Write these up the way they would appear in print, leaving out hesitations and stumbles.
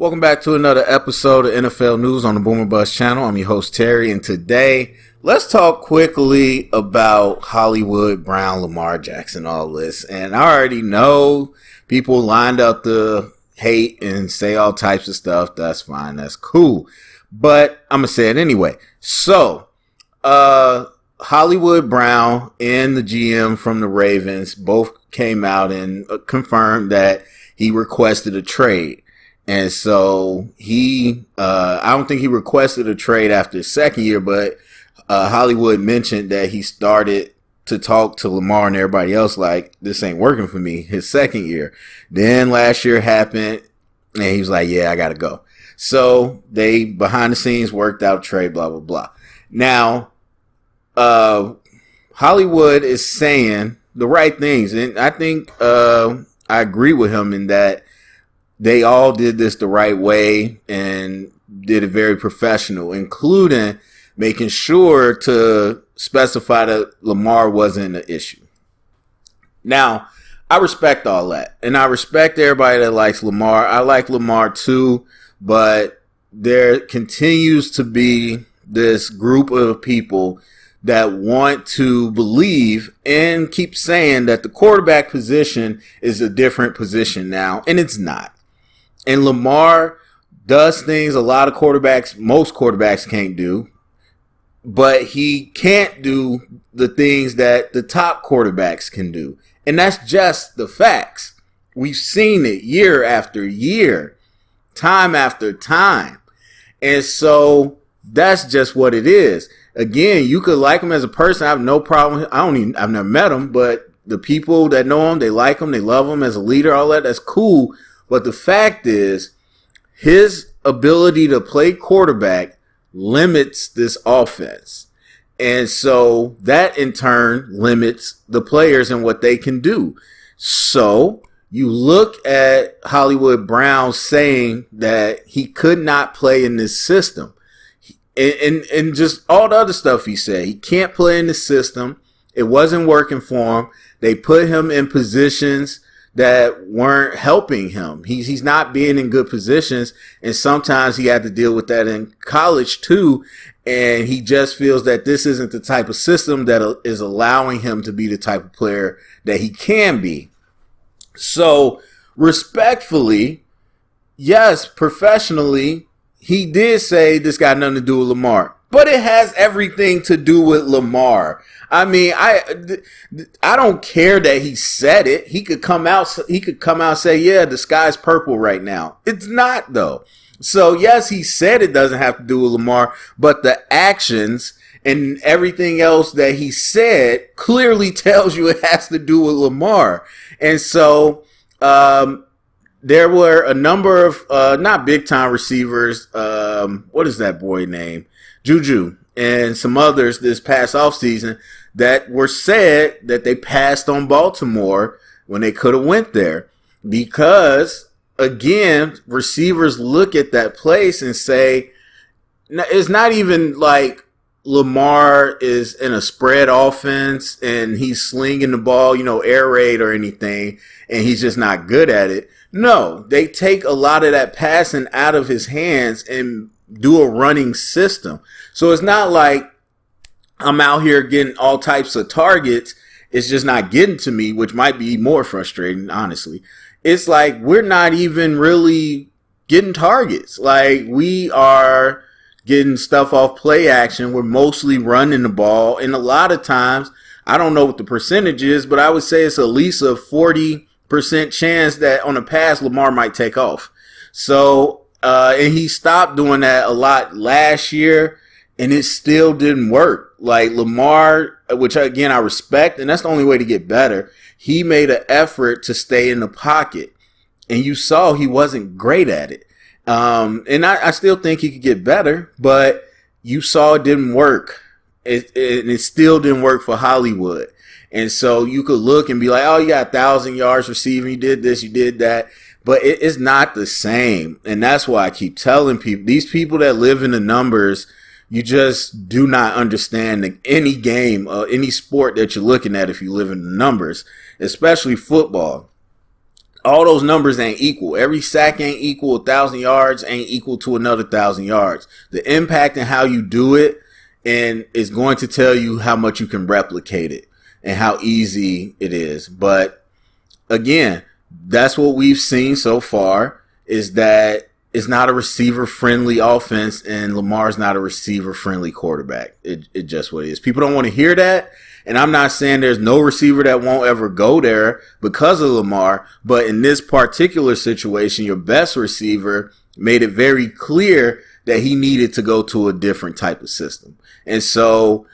Welcome back to another episode of NFL News on the Boomer Bust channel. I'm your host, Terry, and today, let's talk quickly about Hollywood Brown, Lamar Jackson, all this. And I already know people lined up to hate and say all types of stuff. That's fine. That's cool. But I'm going to say it anyway. So, Hollywood Brown and the GM from the Ravens both came out and confirmed that he requested a trade. And so I don't think he requested a trade after his second year, but Hollywood mentioned that he started to talk to Lamar and everybody else like, this ain't working for me, his second year. Then last year happened, and he was like, yeah, I got to go. So they, behind the scenes, worked out a trade, blah, blah, blah. Now, Hollywood is saying the right things, and I think I agree with him in that they all did this the right way and did it very professional, including making sure to specify that Lamar wasn't an issue. Now, I respect all that, and I respect everybody that likes Lamar. I like Lamar too, but there continues to be this group of people that want to believe and keep saying that the quarterback position is a different position now, and it's not. And Lamar does things a lot of quarterbacks, most quarterbacks can't do, but he can't do the things that the top quarterbacks can do. And that's just the facts. We've seen it year after year, time after time. And so that's just what it is. Again, you could like him as a person. I have no problem. I've never met him, but the people that know him, they like him, they love him as a leader, all that, that's cool. But the fact is, his ability to play quarterback limits this offense. And so that in turn limits the players and what they can do. So you look at Hollywood Brown saying that he could not play in this system. And just all the other stuff he said. He can't play in the system. It wasn't working for him. They put him in positions that weren't helping him. He's not being in good positions, and sometimes he had to deal with that in college too, and he just feels that this isn't the type of system that is allowing him to be the type of player that he can be. So, respectfully, yes, professionally, he did say this got nothing to do with Lamar, but it has everything to do with Lamar. I mean, I don't care that he said it. He could come out and say, yeah, the sky's purple right now. It's not, though. So, yes, he said it doesn't have to do with Lamar, but the actions and everything else that he said clearly tells you it has to do with Lamar. And so, there were a number of not big-time receivers. What is that boy name? Juju. And some others this past offseason that were said that they passed on Baltimore when they could have went there. Because, again, receivers look at that place and say, it's not even like Lamar is in a spread offense and he's slinging the ball, air raid or anything, and he's just not good at it. No, they take a lot of that passing out of his hands and do a running system. So it's not like I'm out here getting all types of targets. It's just not getting to me, which might be more frustrating, honestly. It's like we're not even really getting targets. Like we are getting stuff off play action. We're mostly running the ball. And a lot of times, I don't know what the percentage is, but I would say it's at least a 40% chance that on a pass, Lamar might take off. So, and he stopped doing that a lot last year, and it still didn't work. Like Lamar, which again I respect, and that's the only way to get better, he made an effort to stay in the pocket, and you saw he wasn't great at it. And I still think he could get better, but you saw it didn't work. It still didn't work for Hollywood. And so you could look and be like, oh, you got 1,000 yards receiving, you did this, you did that. But it's not the same. And that's why I keep telling people, these people that live in the numbers, you just do not understand any game, any sport that you're looking at if you live in the numbers, especially football. all those numbers ain't equal. Every sack ain't equal. 1,000 yards ain't equal to another 1,000 yards. The impact and how you do it and is going to tell you how much you can replicate it and how easy it is. But again, that's what we've seen so far, is that it's not a receiver-friendly offense, and Lamar's not a receiver-friendly quarterback. It just what it is. People don't want to hear that, and I'm not saying there's no receiver that won't ever go there because of Lamar, but in this particular situation, your best receiver made it very clear that he needed to go to a different type of system. And so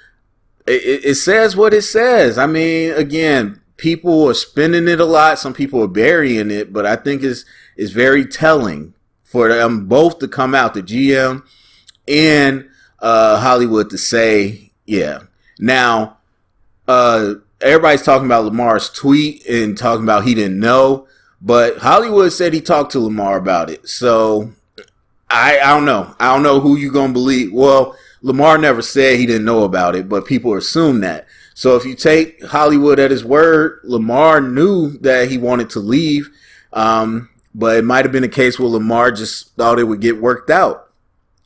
it says what it says. I mean, again, people are spinning it a lot. Some people are burying it, but I think it's very telling for them both to come out, the GM and Hollywood, to say, yeah. Now, everybody's talking about Lamar's tweet and talking about he didn't know, but Hollywood said he talked to Lamar about it. So I don't know. I don't know who you're going to believe. Well, Lamar never said he didn't know about it, but people assume that. So if you take Hollywood at his word, Lamar knew that he wanted to leave. But it might have been a case where Lamar just thought it would get worked out.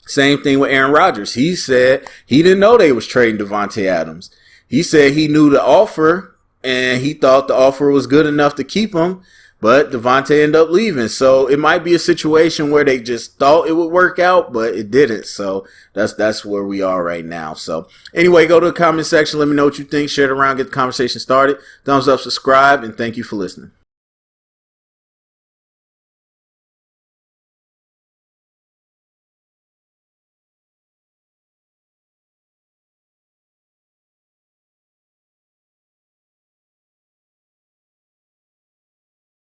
Same thing with Aaron Rodgers. He said he didn't know they was trading Davante Adams. He said he knew the offer, and he thought the offer was good enough to keep him, but Davante ended up leaving. So it might be a situation where they just thought it would work out, but it didn't. So that's where we are right now. So anyway, go to the comment section. Let me know what you think. Share it around. Get the conversation started. Thumbs up, subscribe, and thank you for listening.